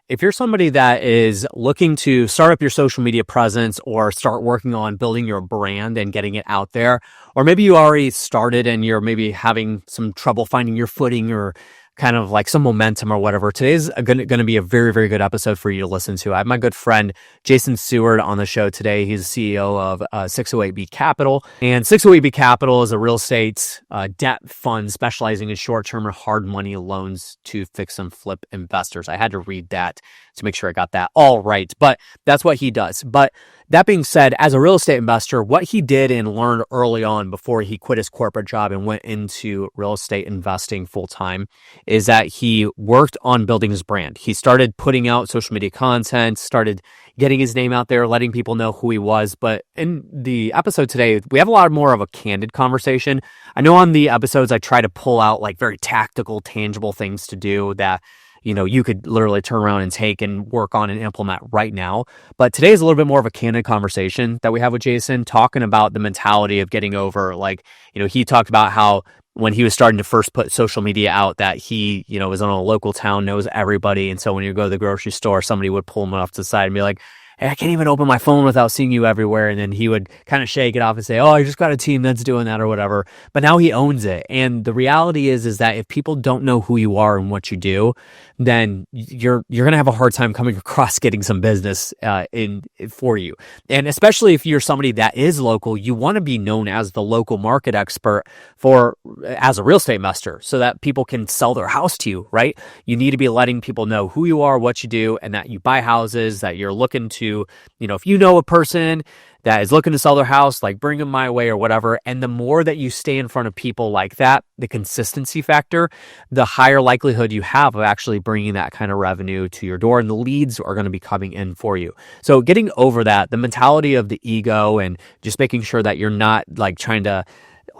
if you're somebody that is looking to start up your social media presence or start working on building your brand and getting it out there, or maybe you already started and you're maybe having some trouble finding your footing or kind of like some momentum or whatever, today's going to be a very, very good episode for you to listen to. I have my good friend Jason Seward on the show today. He's the CEO of 608B Capital. And 608B Capital is a real estate debt fund specializing in short-term or hard money loans to fix and flip investors. I had to read that to make sure I got that all right, but that's what he does. But that being said, as a real estate investor, what he did and learned early on before he quit his corporate job and went into real estate investing full time is that he worked on building his brand. He started putting out social media content, started getting his name out there, letting people know who he was. But in the episode today, we have a lot more of a candid conversation. I know on the episodes, I try to pull out like very tactical, tangible things to do that you could literally turn around and take and work on and implement right now. But today is a little bit more of a candid conversation that we have with Jason, talking about the mentality of getting over, he talked about how when he was starting to first put social media out that he, was in a local town, knows everybody. And so when you go to the grocery store, somebody would pull him off to the side and be like, "Hey, I can't even open my phone without seeing you everywhere." And then he would kind of shake it off and say, "Oh, I just got a team that's doing that," or whatever. But now he owns it. And the reality is that if people don't know who you are and what you do, then you're going to have a hard time coming across getting some business for you. And especially if you're somebody that is local, you want to be known as the local market expert as a real estate investor so that people can sell their house to you, right? You need to be letting people know who you are, what you do, and that you buy houses, that you're looking to, if you know a person that is looking to sell their house, like bring them my way or whatever. And the more that you stay in front of people like that, the consistency factor, the higher likelihood you have of actually bringing that kind of revenue to your door, and the leads are going to be coming in for you. So getting over that, the mentality of the ego and just making sure that you're not like trying to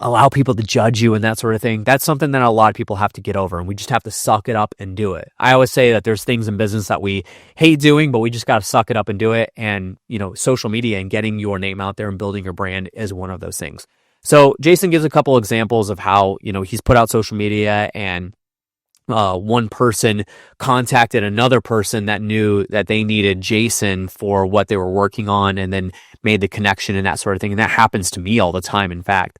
allow people to judge you and that sort of thing. That's something that a lot of people have to get over, and we just have to suck it up and do it. I always say that there's things in business that we hate doing, but we just got to suck it up and do it. And, social media and getting your name out there and building your brand is one of those things. So Jason gives a couple examples of how, he's put out social media and one person contacted another person that knew that they needed Jason for what they were working on and then made the connection and that sort of thing. And that happens to me all the time, in fact.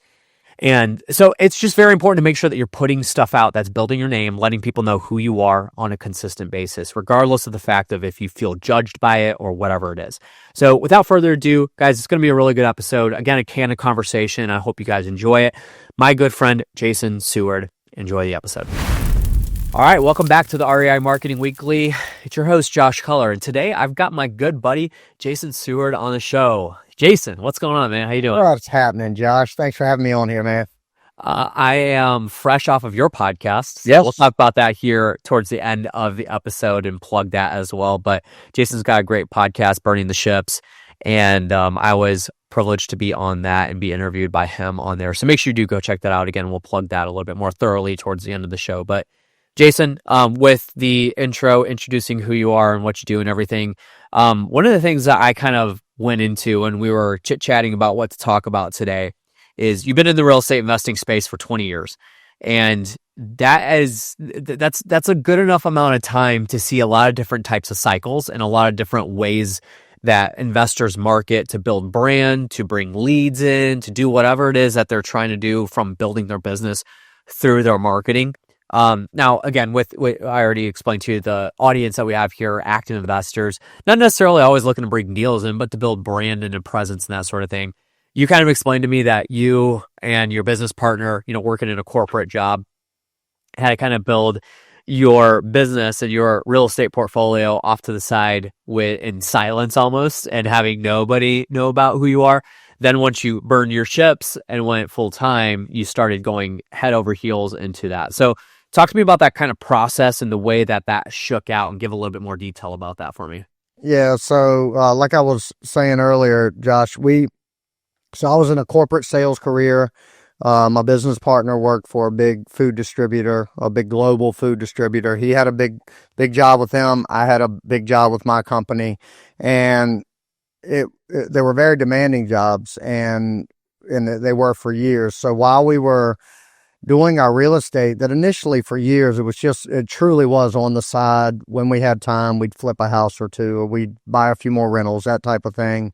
And so it's just very important to make sure that you're putting stuff out that's building your name, letting people know who you are on a consistent basis, regardless of the fact of if you feel judged by it or whatever it is. So without further ado, guys, it's going to be a really good episode. Again, a candid conversation. I hope you guys enjoy it. My good friend, Jason Seward. Enjoy the episode. All right, welcome back to the REI Marketing Weekly. It's your host, Josh Culler, and today I've got my good buddy, Jason Seward, on the show. Jason, what's going on, man? How you doing? What's happening, Josh? Thanks for having me on here, man. I am fresh off of your podcast. Yes. We'll talk about that here towards the end of the episode and plug that as well. But Jason's got a great podcast, Burning the Ships, and I was privileged to be on that and be interviewed by him on there. So make sure you do go check that out. Again, we'll plug that a little bit more thoroughly towards the end of the show. But Jason, with the intro, introducing who you are and what you do and everything, one of the things that I kind of went into when we were chit-chatting about what to talk about today is you've been in the real estate investing space for 20 years. And that's a good enough amount of time to see a lot of different types of cycles and a lot of different ways that investors market to build brand, to bring leads in, to do whatever it is that they're trying to do from building their business through their marketing. Now, again, with I already explained to you, the audience that we have here, active investors, not necessarily always looking to bring deals in, but to build brand and a presence and that sort of thing. You kind of explained to me that you and your business partner, working in a corporate job, had to kind of build your business and your real estate portfolio off to the side in silence almost, and having nobody know about who you are. Then once you burned your ships and went full time, you started going head over heels into that. So talk to me about that kind of process and the way that shook out, and give a little bit more detail about that for me. Yeah, so like I was saying earlier, Josh, so I was in a corporate sales career. My business partner worked for a big food distributor, a big global food distributor. He had a big job with him. I had a big job with my company, and they were very demanding jobs, and they were for years. So while we were doing our real estate that initially for years, it truly was on the side. When we had time, we'd flip a house or two, or we'd buy a few more rentals, that type of thing.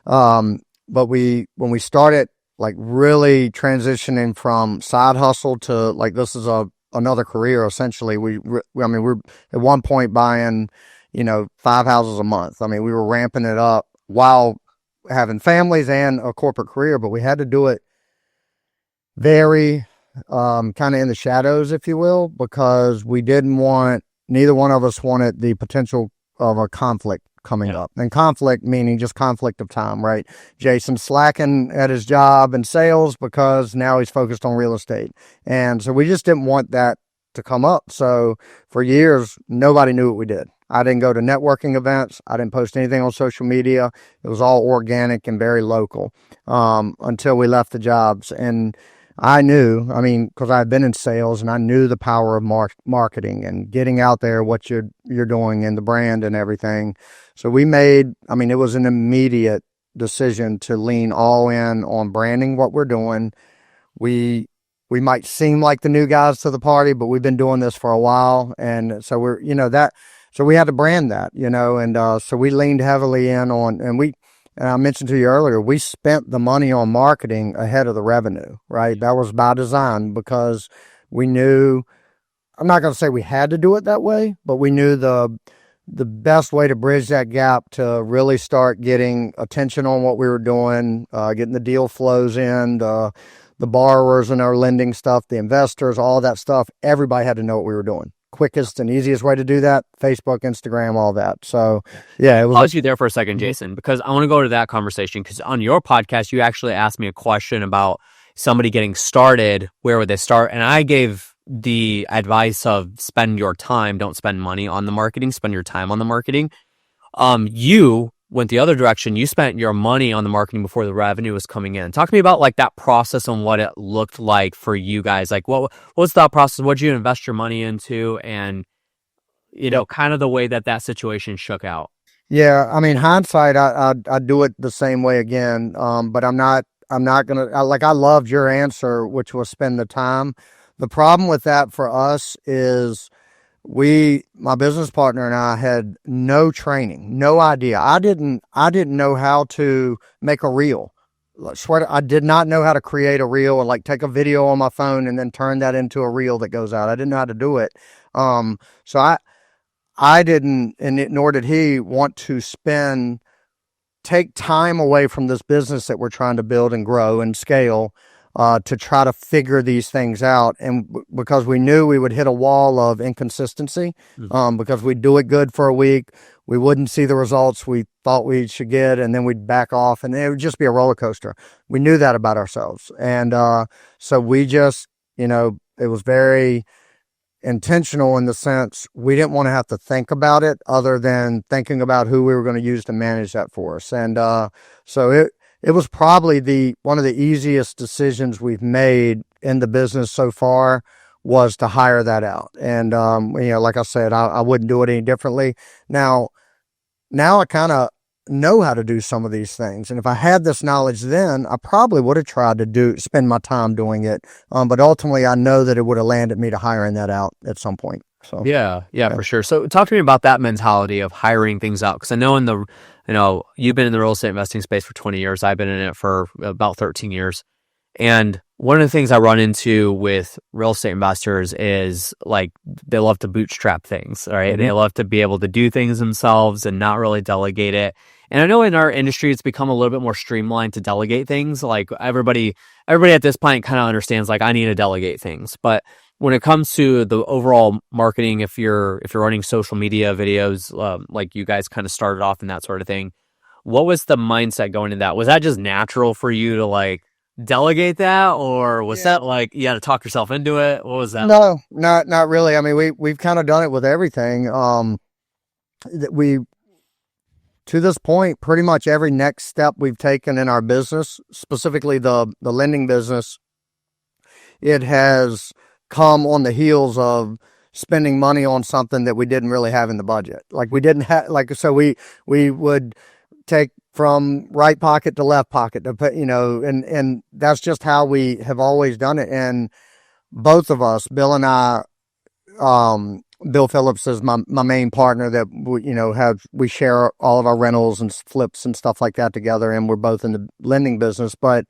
But when we started like really transitioning from side hustle to like, this is another career, essentially, we're at one point buying, 5 houses a month. I mean, we were ramping it up while having families and a corporate career, but we had to do it very kind of in the shadows, if you will, because neither one of us wanted the potential of a conflict coming up. And conflict meaning just conflict of time, right? Jason slacking at his job in sales because now he's focused on real estate. And so we just didn't want that to come up. So for years, nobody knew what we did. I didn't go to networking events. I didn't post anything on social media. It was all organic and very local until we left the jobs. And I knew, because I had been in sales and I knew the power of marketing and getting out there, what you're doing and the brand and everything. So it was an immediate decision to lean all in on branding what we're doing. We might seem like the new guys to the party, but we've been doing this for a while. And so so we had to brand that, and so we leaned heavily in on, and I mentioned to you earlier, we spent the money on marketing ahead of the revenue, right? That was by design because we knew, I'm not going to say we had to do it that way, but we knew the best way to bridge that gap to really start getting attention on what we were doing, getting the deal flows in, the borrowers and our lending stuff, the investors, all that stuff. Everybody had to know what we were doing. Quickest and easiest way to do that, Facebook, Instagram, all that. So yeah, it was. I'll pause you there for a second, Jason, because I want to go to that conversation, because on your podcast, you actually asked me a question about somebody getting started. Where would they start? And I gave the advice of spend your time, don't spend money on the marketing, spend your time on the marketing. You went the other direction. You spent your money on the marketing before the revenue was coming in. Talk to me about like that process and what it looked like for you guys. Like what was that process? What did you invest your money into? And, kind of the way that situation shook out. Yeah. Hindsight, I'd do it the same way again. But I'm not going to, I loved your answer, which was spend the time. The problem with that for us is my business partner and I had no training, no idea. I didn't know how to make a reel. I swear I did not know how to create a reel or like take a video on my phone and then turn that into a reel that goes out. I didn't know how to do it. So I didn't, and nor did he want to take time away from this business that we're trying to build and grow and scale, to try to figure these things out. And because we knew we would hit a wall of inconsistency, because we'd do it good for a week, we wouldn't see the results we thought we should get, and then we'd back off, and it would just be a roller coaster. We knew that about ourselves. And so we just, it was very intentional in the sense we didn't want to have to think about it other than thinking about who we were going to use to manage that for us. And so it was probably one of the easiest decisions we've made in the business so far was to hire that out. And, like I said, I wouldn't do it any differently. Now I kind of know how to do some of these things. And if I had this knowledge then, I probably would have tried to spend my time doing it. But ultimately I know that it would have landed me to hiring that out at some point. So yeah, for sure. So talk to me about that mentality of hiring things out. Cause I know you've been in the real estate investing space for 20 years. I've been in it for about 13 years. And one of the things I run into with real estate investors is like, they love to bootstrap things, right? Mm-hmm. They love to be able to do things themselves and not really delegate it. And I know in our industry, it's become a little bit more streamlined to delegate things. Like everybody at this point kind of understands like, I need to delegate things. But when it comes to the overall marketing, if you're running social media videos, like you guys kind of started off and that sort of thing, what was the mindset going into that? Was that just natural for you to like delegate that, or was that like you had to talk yourself into it? What was that? No, not really. We've kind of done it with everything. To this point, pretty much every next step we've taken in our business, specifically the lending business, it has come on the heels of spending money on something that we didn't really have in the budget. Like we didn't have, so we would take from right pocket to left pocket to put, and that's just how we have always done it. And both of us, Bill and I, Bill Phillips is my main partner that we share all of our rentals and flips and stuff like that together, and we're both in the lending business. But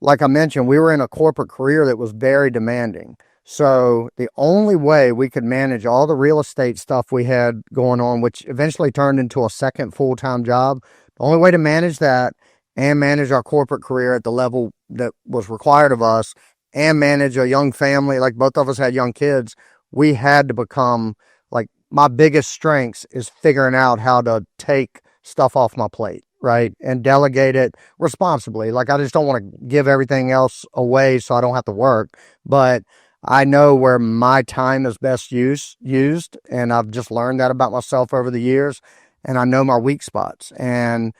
like I mentioned, we were in a corporate career that was very demanding. So the only way we could manage all the real estate stuff we had going on, which eventually turned into a second full-time job, the only way to manage that and manage our corporate career at the level that was required of us and manage a young family, like both of us had young kids, we had to become, like, my biggest strengths is figuring out how to take stuff off my plate, right? And delegate it responsibly. Like, I just don't want to give everything else away so I don't have to work. But I know where my time is best used, and I've just learned that about myself over the years, and I know my weak spots. And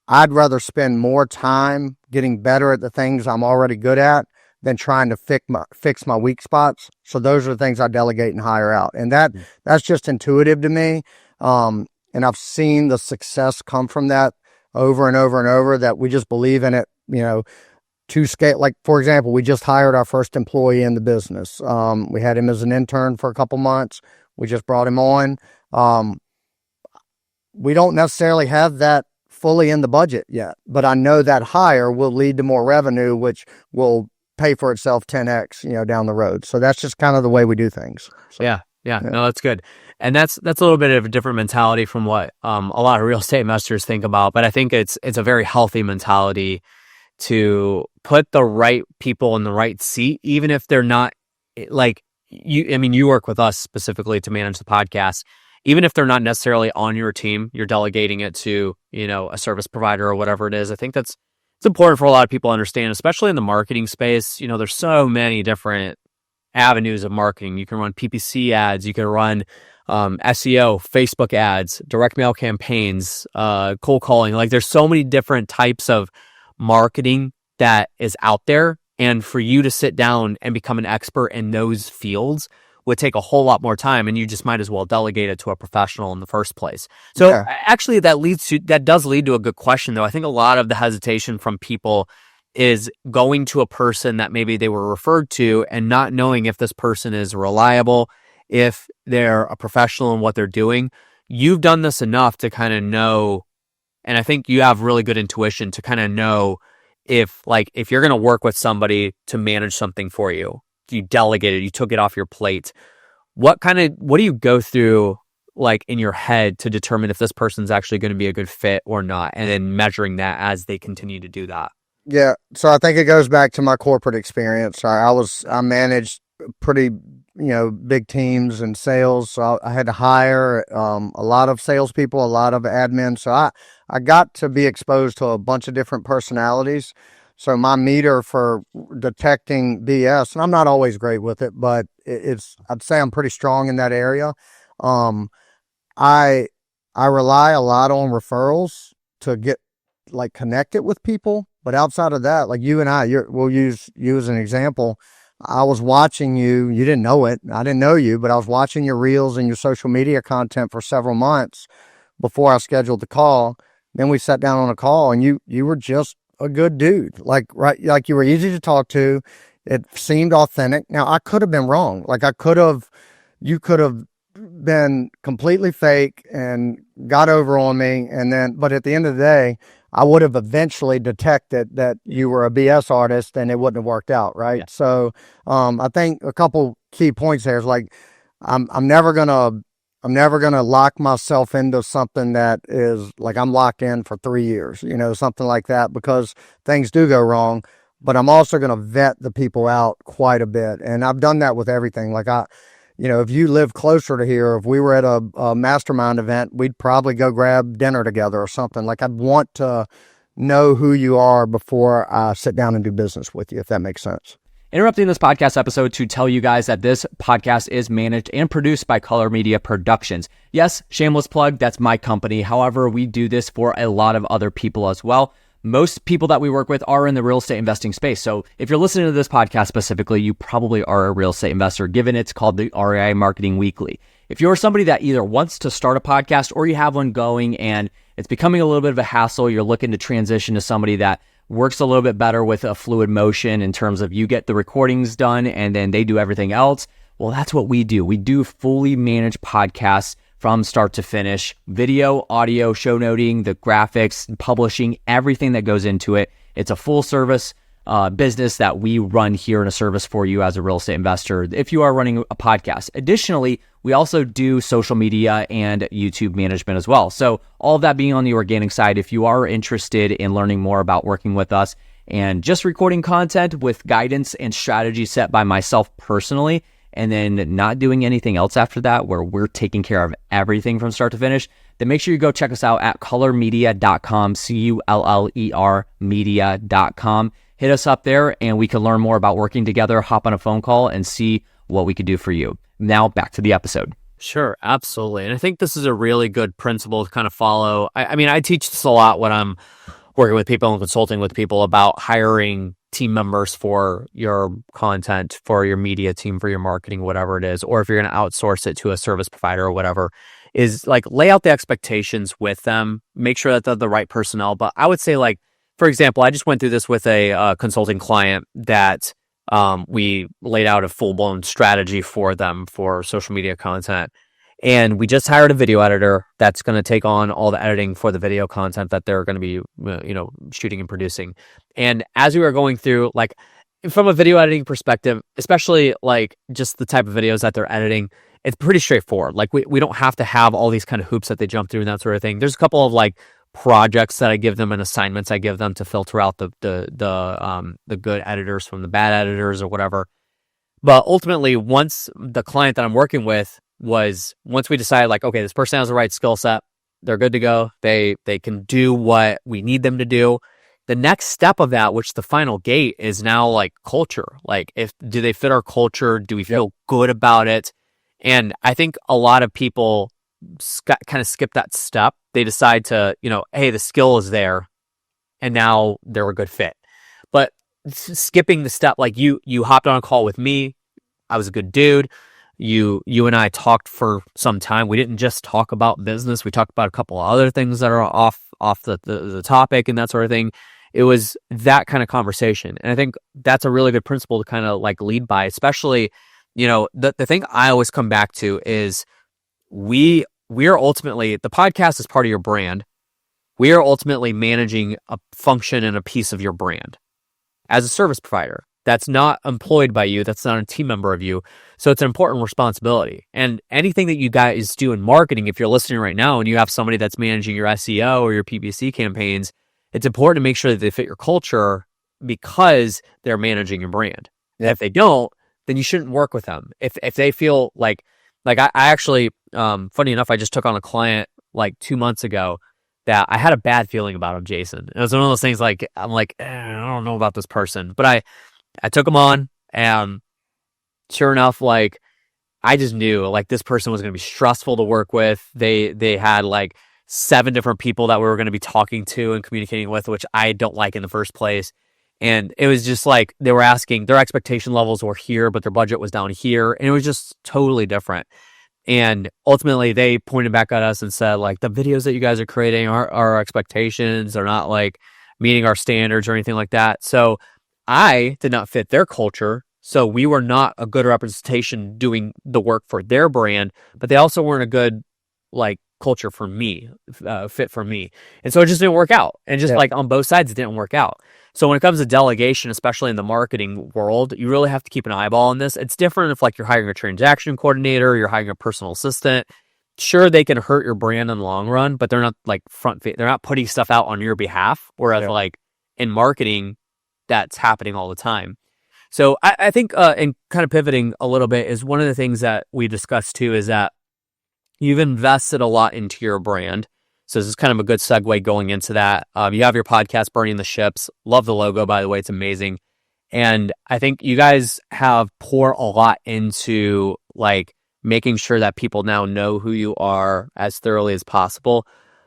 I'd rather spend more time getting better at the things I'm already good at than trying to fix my weak spots. So those are the things I delegate and hire out. And that's just intuitive to me. And I've seen the success come from that over and over and over, that we just believe in it, to scale. Like, for example, we just hired our first employee in the business. We had him as an intern for a couple months. We just brought him on. We don't necessarily have that fully in the budget yet, but I know that hire will lead to more revenue, which will pay for itself 10x, down the road. So that's just kind of the way we do things. So, yeah. No, that's good. And that's a little bit of a different mentality from what a lot of real estate investors think about. But I think it's a very healthy mentality to put the right people in the right seat, even if they're not like you. I mean, you work with us specifically to manage the podcast. Even if they're not necessarily on your team, you're delegating it to, a service provider or whatever it is. I think it's important for a lot of people to understand, especially in the marketing space. There's so many different avenues of marketing. You can run PPC ads, you can run SEO, Facebook ads, direct mail campaigns, cold calling. Like, there's so many different types of marketing that is out there. And for you to sit down and become an expert in those fields would take a whole lot more time, and you just might as well delegate it to a professional in the first place. So actually that does lead to a good question, though. I think a lot of the hesitation from people is going to a person that maybe they were referred to and not knowing if this person is reliable, if they're a professional in what they're doing. You've done this enough to kind of know, and I think you have really good intuition to kind of know if you're going to work with somebody to manage something for you, you delegated, you took it off your plate. What do you go through, like, in your head to determine if this person's actually going to be a good fit or not, and then measuring that as they continue to do that? Yeah. So I think it goes back to my corporate experience. I managed pretty, big teams and sales. So I had to hire a lot of salespeople, a lot of admin. So I got to be exposed to a bunch of different personalities. So my meter for detecting BS, and I'm not always great with it, but I'd say I'm pretty strong in that area. I rely a lot on referrals to get, like, connected with people. But outside of that, like you and we'll use you as an example. I was watching you. You didn't know it. I didn't know you, but I was watching your reels and your social media content for several months before I scheduled the call. Then we sat down on a call, and you were just a good dude. Like you were easy to talk to. It seemed authentic. Now, I could have been wrong. Like, you could have been completely fake and got over on me. But at the end of the day, I would have eventually detected that you were a BS artist, and it wouldn't have worked out. Right. Yeah. So, I think a couple key points there is, like, I'm never gonna lock myself into something that is like I'm locked in for 3 years, something like that, because things do go wrong. But I'm also going to vet the people out quite a bit. And I've done that with everything. Like, if you live closer to here, if we were at a mastermind event, we'd probably go grab dinner together or something. Like, I'd want to know who you are before I sit down and do business with you, if that makes sense. Interrupting this podcast episode to tell you guys that this podcast is managed and produced by Color Media Productions. Yes, shameless plug, that's my company. However, we do this for a lot of other people as well. Most people that we work with are in the real estate investing space. So if you're listening to this podcast specifically, you probably are a real estate investor, given it's called the REI Marketing Weekly. If you're somebody that either wants to start a podcast or you have one going and it's becoming a little bit of a hassle, you're looking to transition to somebody that works a little bit better with a fluid motion in terms of you get the recordings done and then they do everything else. Well, that's what we do. We do fully managed podcasts from start to finish, video, audio, show noting, the graphics, publishing, everything that goes into it. It's a full service business that we run here in a service for you as a real estate investor if you are running a podcast. Additionally, we also do social media and YouTube management as well. So all of that being on the organic side, if you are interested in learning more about working with us and just recording content with guidance and strategy set by myself personally, and then not doing anything else after that, where we're taking care of everything from start to finish, then make sure you go check us out at colormedia.com, CULLER media.com. Hit us up there and we can learn more about working together, hop on a phone call and see what we could do for you. Now back to the episode. Sure, absolutely. And I think this is a really good principle to kind of follow. I mean, I teach this a lot when I'm working with people and consulting with people about hiring team members for your content, for your media team, for your marketing, whatever it is, or if you're going to outsource it to a service provider or whatever, is like lay out the expectations with them, make sure that they're the right personnel. But I would say, like, for example, I just went through this with a consulting client that we laid out a full-blown strategy for them for social media content. And we just hired a video editor that's going to take on all the editing for the video content that they're going to be, shooting and producing. And as we were going through, like, from a video editing perspective, especially like just the type of videos that they're editing, it's pretty straightforward. Like we don't have to have all these kind of hoops that they jump through and that sort of thing. There's a couple of like projects that I give them and assignments I give them to filter out the good editors from the bad editors or whatever. But ultimately, once the client that I'm working with once we decided, like, okay, this person has the right skill set, they're good to go, they can do what we need them to do. The next step of that, which the final gate, is now like culture. Like, do they fit our culture? Do we feel good about it? And I think a lot of people kind of skip that step. They decide to, hey, the skill is there and now they're a good fit. But skipping the step, like you hopped on a call with me. I was a good dude. You and I talked for some time. We didn't just talk about business. We talked about a couple of other things that are off the topic and that sort of thing. It was that kind of conversation. And I think that's a really good principle to kind of like lead by, especially, the thing I always come back to is we are ultimately, the podcast is part of your brand. We are ultimately managing a function and a piece of your brand as a service provider. That's not employed by you. That's not a team member of you. So it's an important responsibility. And anything that you guys do in marketing, if you're listening right now and you have somebody that's managing your SEO or your PPC campaigns, it's important to make sure that they fit your culture because they're managing your brand. And if they don't, then you shouldn't work with them. If they feel like I actually, funny enough, I just took on a client like 2 months ago that I had a bad feeling about him, Jason. It was one of those things like, I'm like, I don't know about this person, but I took him on, and sure enough, like, I just knew like this person was going to be stressful to work with. They had like 7 different people that we were going to be talking to and communicating with, which I don't like in the first place. And it was just like they were asking, their expectation levels were here, but their budget was down here. And it was just totally different. And ultimately, they pointed back at us and said, like, the videos that you guys are creating, our expectations are not like meeting our standards or anything like that. So I did not fit their culture. So we were not a good representation doing the work for their brand, but they also weren't a good like culture for me, fit for me. And so it just didn't work out. And just like on both sides, it didn't work out. So when it comes to delegation, especially in the marketing world, you really have to keep an eyeball on this. It's different if like you're hiring a transaction coordinator, you're hiring a personal assistant. Sure, they can hurt your brand in the long run, but they're not like they're not putting stuff out on your behalf. Whereas like in marketing, that's happening all the time. So I think, and kind of pivoting a little bit, is one of the things that we discussed too is that you've invested a lot into your brand. So this is kind of a good segue going into that. You have your podcast, Burning the Ships. Love the logo, by the way. It's amazing. And I think you guys have poured a lot into like making sure that people now know who you are as thoroughly as possible.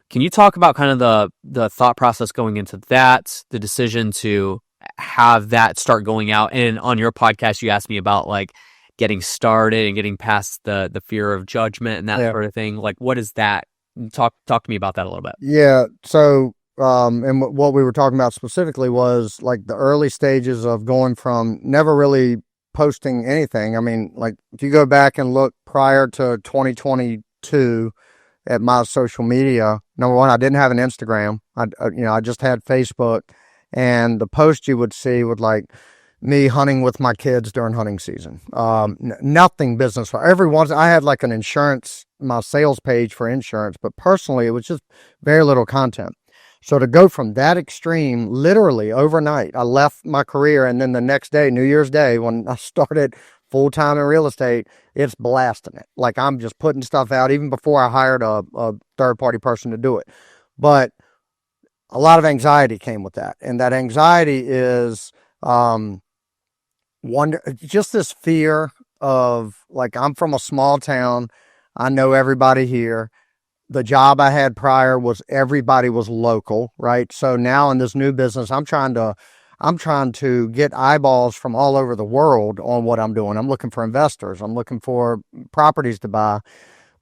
Can you talk about kind of the thought process going into that, the decision to have that start going out? And on your podcast, you asked me about like getting started and getting past the fear of judgment and that sort of thing. Like, what is that? Talk to me about that a little bit. Yeah. So and what we were talking about specifically was like the early stages of going from never really posting anything. I mean, like if you go back and look prior to 2022 at my social media, number one, I didn't have an Instagram. I just had Facebook, and the post you would see would like me hunting with my kids during hunting season. Nothing business for everyone. I had like an insurance, my sales page for insurance, but personally, it was just very little content. So to go from that extreme, literally overnight, I left my career, and then the next day, New Year's Day, when I started full time in real estate, it's blasting it. Like I'm just putting stuff out even before I hired a third party person to do it. But a lot of anxiety came with that, and that anxiety is just this fear of like, I'm from a small town. I know everybody here. The job I had prior was everybody was local, right? So now in this new business, I'm trying to get eyeballs from all over the world on what I'm doing. I'm looking for investors. I'm looking for properties to buy.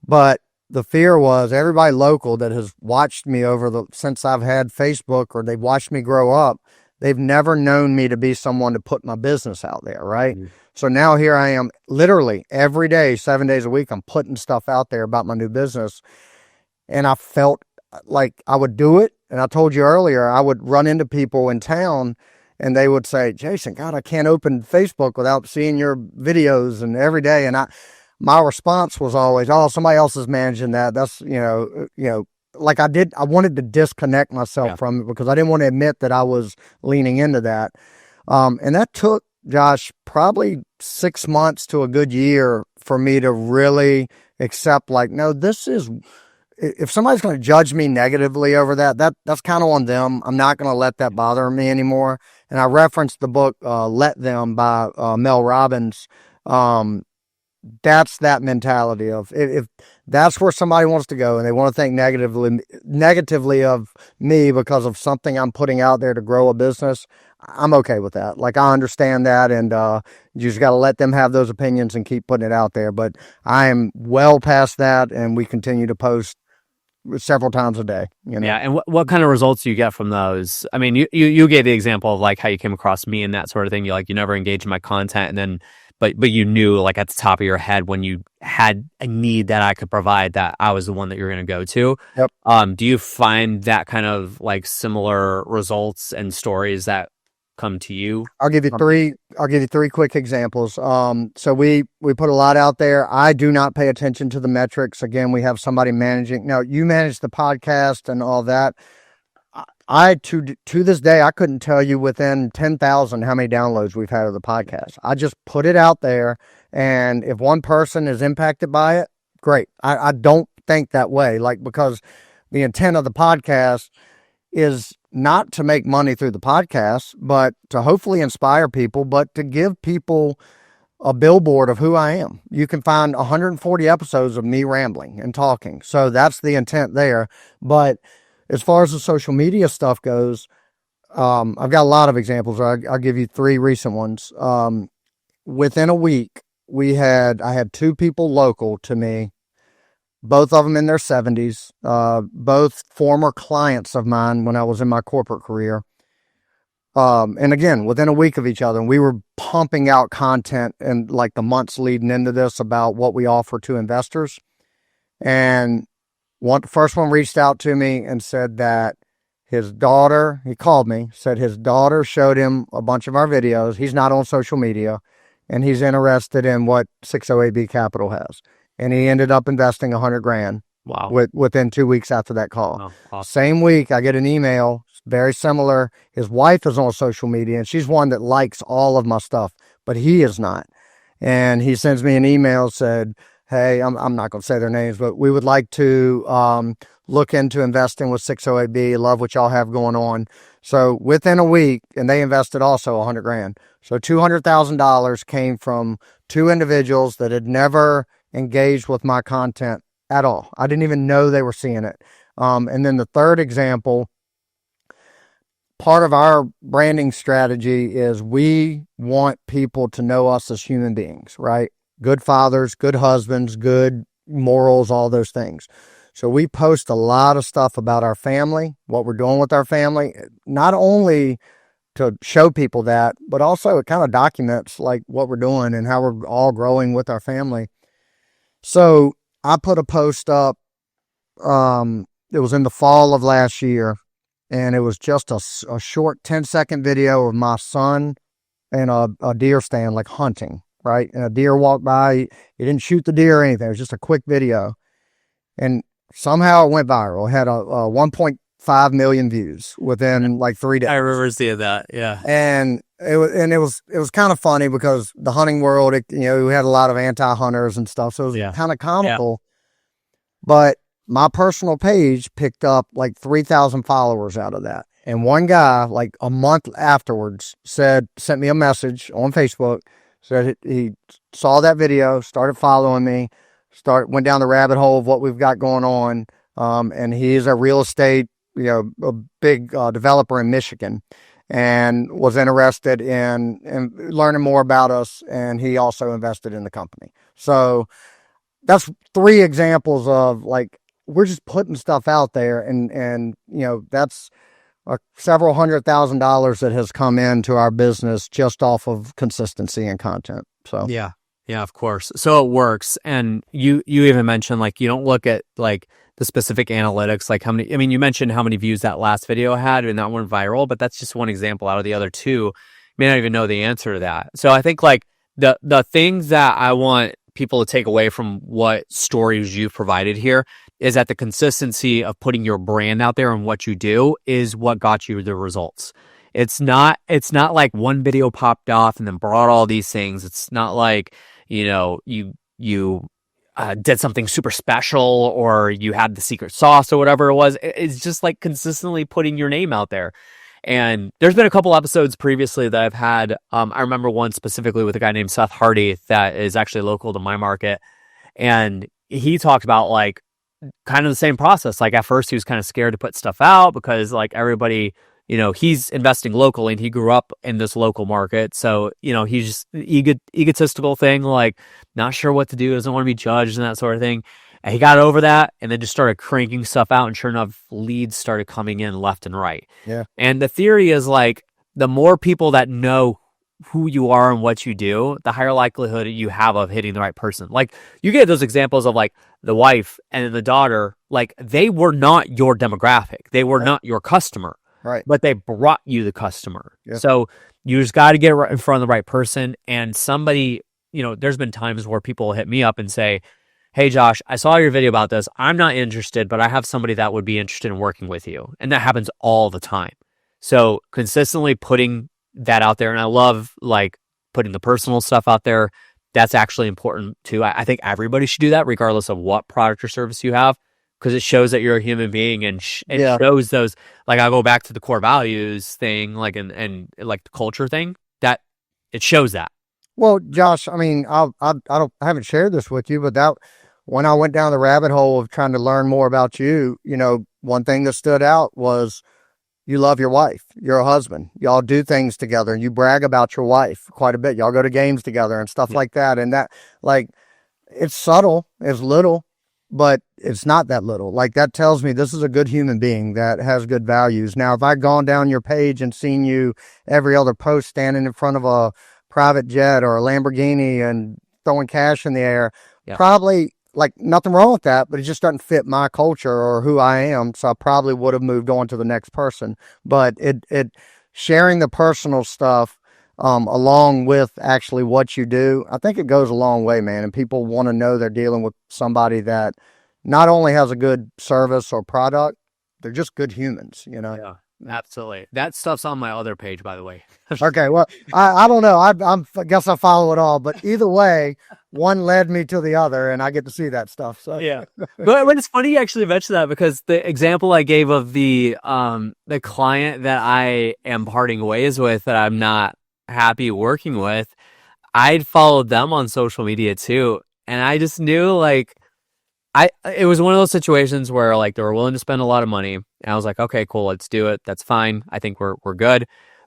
But the fear was everybody local that has watched me since I've had Facebook, or they've watched me grow up, they've never known me to be someone to put my business out there, right? Mm-hmm. So now here I am, literally every day, 7 days a week, I'm putting stuff out there about my new business. And I felt like I would do it. And I told you earlier, I would run into people in town and they would say, Jason, God, I can't open Facebook without seeing your videos and every day. And my response was always, oh, somebody else is managing that. That's, like I wanted to disconnect myself from it because I didn't want to admit that I was leaning into that. And that took, Josh, probably 6 months to a good year for me to really accept, like, no, if somebody's going to judge me negatively over that's kind of on them. I'm not going to let that bother me anymore. And I referenced the book, Let Them by Mel Robbins. That's that mentality of if that's where somebody wants to go and they want to think negatively of me because of something I'm putting out there to grow a business, I'm okay with that. Like I understand that, and you just got to let them have those opinions and keep putting it out there. But I am well past that, and we continue to post several times a day. Yeah. And what kind of results do you get from those? I mean, you gave the example of like how you came across me and that sort of thing. You never engaged in my content, and then but you knew like at the top of your head when you had a need that I could provide, that I was the one that you're going to go to. Yep. Do you find that kind of like similar results and stories that come to you? I'll give you three quick examples. So we put a lot out there. I do not pay attention to the metrics. Again, we have somebody managing. Now you manage the podcast and all that. I to this day, I couldn't tell you within 10,000 how many downloads we've had of the podcast. I just put it out there, and if one person is impacted by it, great. I don't think that way, like, because the intent of the podcast is not to make money through the podcast, but to hopefully inspire people, but to give people a billboard of who I am. You can find 140 episodes of me rambling and talking. So that's the intent there. But as far as the social media stuff goes, I've got a lot of examples. I'll give you three recent ones. Within a week, I had two people local to me, both of them in their 70s, both former clients of mine when I was in my corporate career. And again, within a week of each other, and we were pumping out content in like the months leading into this about what we offer to investors. And first one reached out to me and said that his daughter, he called me, said his daughter showed him a bunch of our videos. He's not on social media, and he's interested in what 608B Capital has. And he ended up investing $100,000. Wow. Within 2 weeks after that call. Oh, awesome. Same week, I get an email, very similar. His wife is on social media, and she's one that likes all of my stuff, but he is not. And he sends me an email, said, hey, I'm not going to say their names, but we would like to look into investing with 608B. Love what y'all have going on. So within a week, and they invested also $100,000. So $200,000 came from two individuals that had never engaged with my content at all. I didn't even know they were seeing it. And then the third example, part of our branding strategy is we want people to know us as human beings, right? Good fathers, good husbands, good morals, all those things. So we post a lot of stuff about our family, what we're doing with our family, not only to show people that, but also it kind of documents like what we're doing and how we're all growing with our family. So I put a post up. It was in the fall of last year, and it was just a short 10-second video of my son and a deer stand, like hunting, right? And a deer walked by. He didn't shoot the deer or anything. It was just a quick video. And somehow it went viral. It had a 1.5 million views within like 3 days. I remember seeing that. Yeah. And it was kind of funny because the hunting world, we had a lot of anti-hunters and stuff. So it was kind of comical. But my personal page picked up like 3,000 followers out of that. And one guy, like a month afterwards, sent me a message on Facebook, said he saw that video, started following me, went down the rabbit hole of what we've got going on. And he's a real estate, a big developer in Michigan, and was interested in learning more about us. And he also invested in the company. So that's 3 examples of like, we're just putting stuff out there, and that's several $100,000 that has come into our business just off of consistency and content. So yeah, of course. So it works. And you even mentioned like you don't look at like the specific analytics, like how many. I mean, you mentioned how many views that last video had, and that went viral, but that's just one example out of the other 2. You may not even know the answer to that. So I think like the things that I want people to take away from what stories you've provided here is that the consistency of putting your brand out there and what you do is what got you the results. It's not like one video popped off and then brought all these things. It's not like, you did something super special or you had the secret sauce or whatever it was. It's just like consistently putting your name out there. And there's been a couple episodes previously that I've had. I remember one specifically with a guy named Seth Hardy that is actually local to my market. And he talked about like kind of the same process. Like at first he was kind of scared to put stuff out because like everybody, he's investing locally and he grew up in this local market. So, he's just egotistical thing, like not sure what to do, doesn't want to be judged and that sort of thing. And he got over that and then just started cranking stuff out, and sure enough, leads started coming in left and right. Yeah. And the theory is like the more people that know who you are and what you do, the higher likelihood you have of hitting the right person. Like you get those examples of like the wife and the daughter, like they were not your demographic. They were not your customer, right? But they brought you the customer. Yeah. So you just got to get in front of the right person. And somebody, there's been times where people hit me up and say, hey, Josh, I saw your video about this. I'm not interested, but I have somebody that would be interested in working with you. And that happens all the time. So consistently putting that out there. And I love like putting the personal stuff out there. That's actually important too. I think everybody should do that regardless of what product or service you have, because it shows that you're a human being and it shows those, like I go back to the core values thing, like, and like the culture thing, that it shows that. Well, Josh, I mean, I haven't shared this with you, but when I went down the rabbit hole of trying to learn more about you, one thing that stood out was you love your wife, you're a husband, y'all do things together, and you brag about your wife quite a bit. Y'all go to games together and stuff like that. And that, like, it's subtle, it's little, but it's not that little. Like, that tells me this is a good human being that has good values. Now, if I'd gone down your page and seen you every other post standing in front of a private jet or a Lamborghini and throwing cash in the air, probably, like, nothing wrong with that, but it just doesn't fit my culture or who I am. So I probably would have moved on to the next person. But it sharing the personal stuff along with actually what you do, I think it goes a long way, man. And people want to know they're dealing with somebody that not only has a good service or product, they're just good humans, Yeah, absolutely. That stuff's on my other page, by the way. Okay, well, I don't know. I guess I follow it all, but either way, one led me to the other, and I get to see that stuff. So yeah, but it's funny you actually mentioned that, because the example I gave of the client that I am parting ways with, that I'm not happy working with, I'd followed them on social media too, and I just knew, like, it was one of those situations where, like, they were willing to spend a lot of money, and I was like, okay, cool, let's do it. That's fine. I think we're good.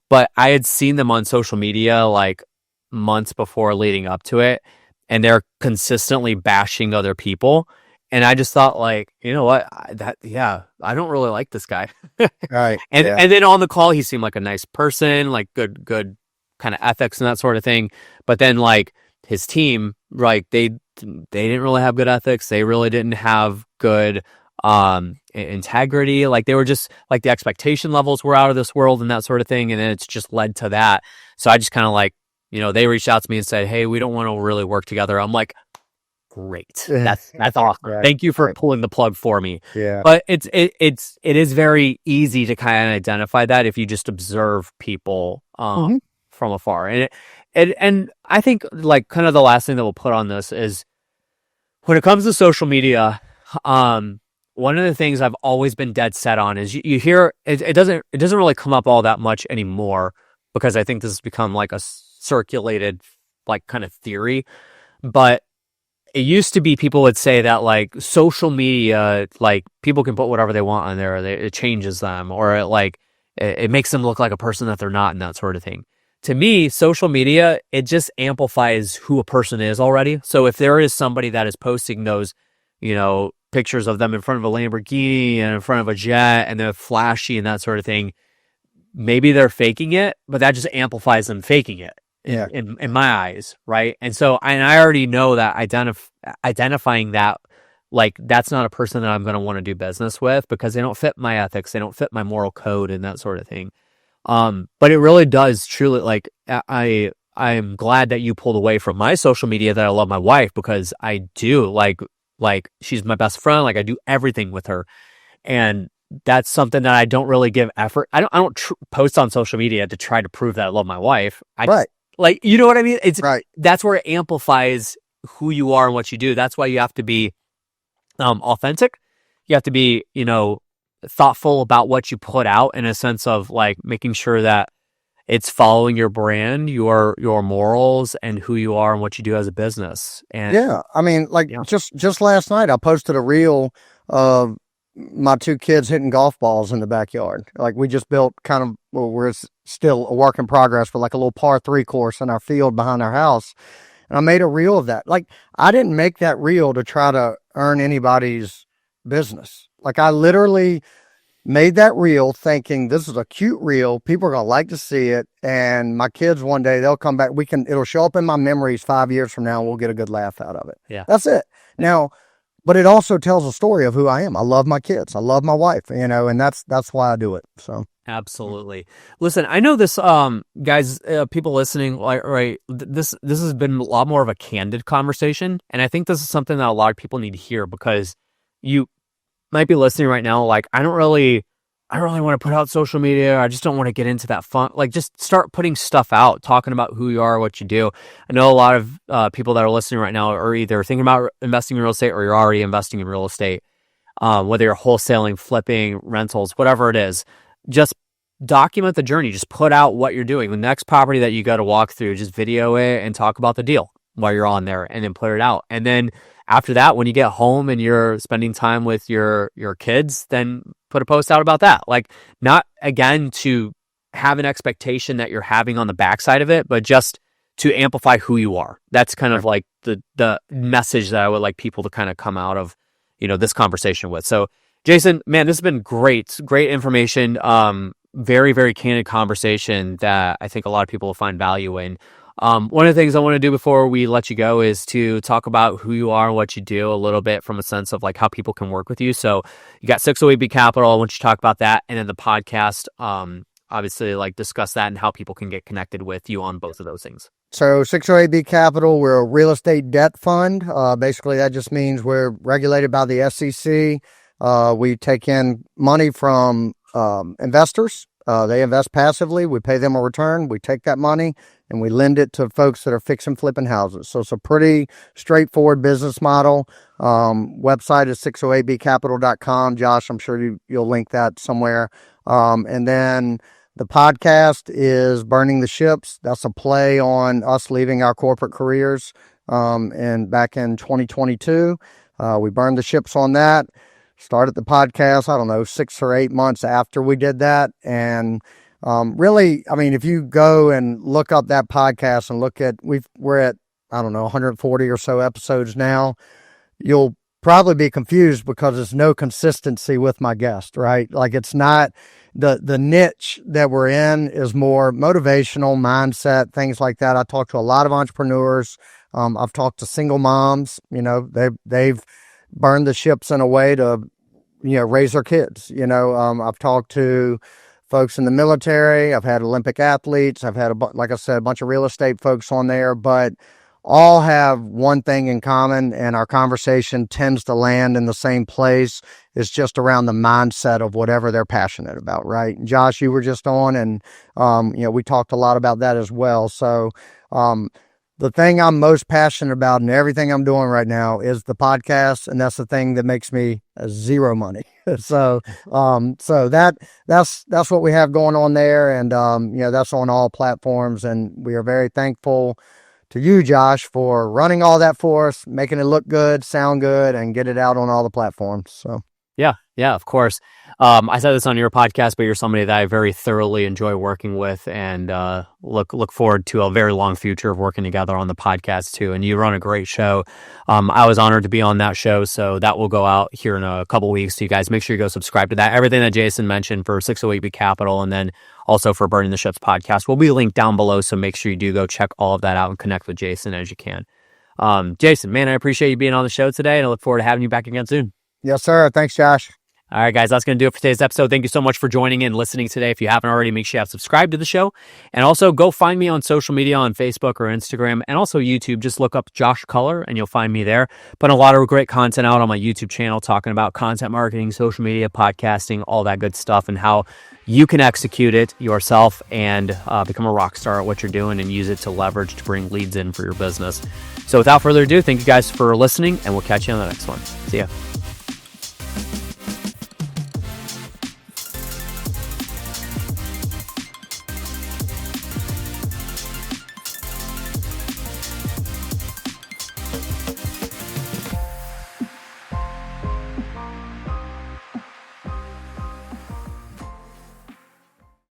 But I had seen them on social media like months before leading up to it, and they're consistently bashing other people. And I just thought, like, you know what, I don't really like this guy. Right. And then on the call, he seemed like a nice person, like good kind of ethics and that sort of thing. But then like his team, like they didn't really have good ethics. They really didn't have good integrity. Like they were just like the expectation levels were out of this world and that sort of thing. And then it's just led to that. So I just kind of like, they reached out to me and said, "Hey, we don't want to really work together." I'm like, great. That's awesome. Right. Thank you for pulling the plug for me. Yeah. But it is very easy to kind of identify that if you just observe people from afar. And I think like kind of the last thing that we'll put on this is when it comes to social media, one of the things I've always been dead set on is you hear it doesn't really come up all that much anymore, because I think this has become like a circulated like kind of theory. But it used to be people would say that like social media, like people can put whatever they want on there, it changes them, or it makes them look like a person that they're not, and that sort of thing. To me, social media, it just amplifies who a person is already. So if there is somebody that is posting those, pictures of them in front of a Lamborghini and in front of a jet and they're flashy and that sort of thing, maybe they're faking it, but that just amplifies them faking it. Yeah. In my eyes, right? And so I already know that identifying that, like, that's not a person that I'm going to want to do business with, because they don't fit my ethics, they don't fit my moral code and that sort of thing. But it really does truly, like, I'm glad that you pulled away from my social media, that I love my wife, because I do like she's my best friend, like I do everything with her. And that's something that I don't really give effort. I don't post on social media to try to prove that I love my wife. Right. Like, you know what I mean? It's right. That's where it amplifies who you are and what you do. That's why you have to be authentic. You have to be, thoughtful about what you put out, in a sense of like making sure that it's following your brand, your morals, and who you are and what you do as a business. And yeah, I mean, like just last night, I posted a reel of my two kids hitting golf balls in the backyard. Like we just built we're still a work in progress, but like a little par 3 course in our field behind our house. And I made a reel of that. Like I didn't make that reel to try to earn anybody's business. Like I literally made that reel thinking this is a cute reel. People are going to like to see it. And my kids, one day they'll come back. It'll show up in my memories 5 years from now, and we'll get a good laugh out of it. Yeah. That's it. Now, but it also tells a story of who I am. I love my kids. I love my wife, and that's why I do it. So. Absolutely. Listen, I know this, guys, people listening, right? This has been a lot more of a candid conversation. And I think this is something that a lot of people need to hear, because you might be listening right now, like, I don't really want to put out social media. I just don't want to get into that fun. Like, just start putting stuff out, talking about who you are, what you do. I know a lot of people that are listening right now are either thinking about investing in real estate, or you're already investing in real estate, whether you're wholesaling, flipping, rentals, whatever it is. Just document the journey. Just put out what you're doing. The next property that you got to walk through, just video it and talk about the deal while you're on there, and then put it out. And then after that, when you get home and you're spending time with your kids, then put a post out about that. Like, not again to have an expectation that you're having on the backside of it, but just to amplify who you are. That's kind of like the message that I would like people to kind of come out of, this conversation with. So Jason, man, this has been great information. Very, very candid conversation that I think a lot of people will find value in. One of the things I want to do before we let you go is to talk about who you are and what you do a little bit, from a sense of like how people can work with you. So you got 608B Capital. I want you to talk about that. And then the podcast, obviously, like, discuss that and how people can get connected with you on both of those things. So 608B Capital, we're a real estate debt fund. Basically, that just means we're regulated by the SEC. We take in money from investors. They invest passively. We pay them a return. We take that money and we lend it to folks that are fixing, flipping houses. So it's a pretty straightforward business model. Website is 608bcapital.com. Josh, I'm sure you'll link that somewhere. And then the podcast is Burning the Ships. That's a play on us leaving our corporate careers. And back in 2022, we burned the ships on that. Started the podcast, I don't know, 6 or 8 months after we did that. And really, I mean, if you go and look up that podcast and look at, we're at, I don't know, 140 or so episodes now, you'll probably be confused because there's no consistency with my guest, right? Like it's not the niche that we're in is more motivational mindset, things like that. I talk to a lot of entrepreneurs. I've talked to single moms, they've burned the ships in a way to, raise their kids. I've talked to folks in the military. I've had Olympic athletes. I've had, like I said, a bunch of real estate folks on there, but all have one thing in common, and our conversation tends to land in the same place. It's just around the mindset of whatever they're passionate about, right? Josh, you were just on, and we talked a lot about that as well. So the thing I'm most passionate about in everything I'm doing right now is the podcast, and that's the thing that makes me zero money. So that's what we have going on there, and that's on all platforms, and we are very thankful to you, Josh, for running all that for us, making it look good, sound good, and get it out on all the platforms. So yeah, of course. I said this on your podcast, but you're somebody that I very thoroughly enjoy working with, and look forward to a very long future of working together on the podcast too. And you run a great show. I was honored to be on that show, so that will go out here in a couple weeks. So you guys make sure you go subscribe to that. Everything that Jason mentioned for 608B Capital, and then also for Burning the Ships podcast will be linked down below. So make sure you do go check all of that out and connect with Jason as you can. Jason, man, I appreciate you being on the show today, and I look forward to having you back again soon. Yes, sir. Thanks, Josh. All right, guys, that's going to do it for today's episode. Thank you so much for joining in and listening today. If you haven't already, make sure you have subscribed to the show. And also go find me on social media on Facebook or Instagram, and also YouTube. Just look up Josh Culler and you'll find me there. Put a lot of great content out on my YouTube channel talking about content marketing, social media, podcasting, all that good stuff, and how you can execute it yourself and become a rock star at what you're doing and use it to leverage to bring leads in for your business. So without further ado, thank you guys for listening, and we'll catch you on the next one. See ya.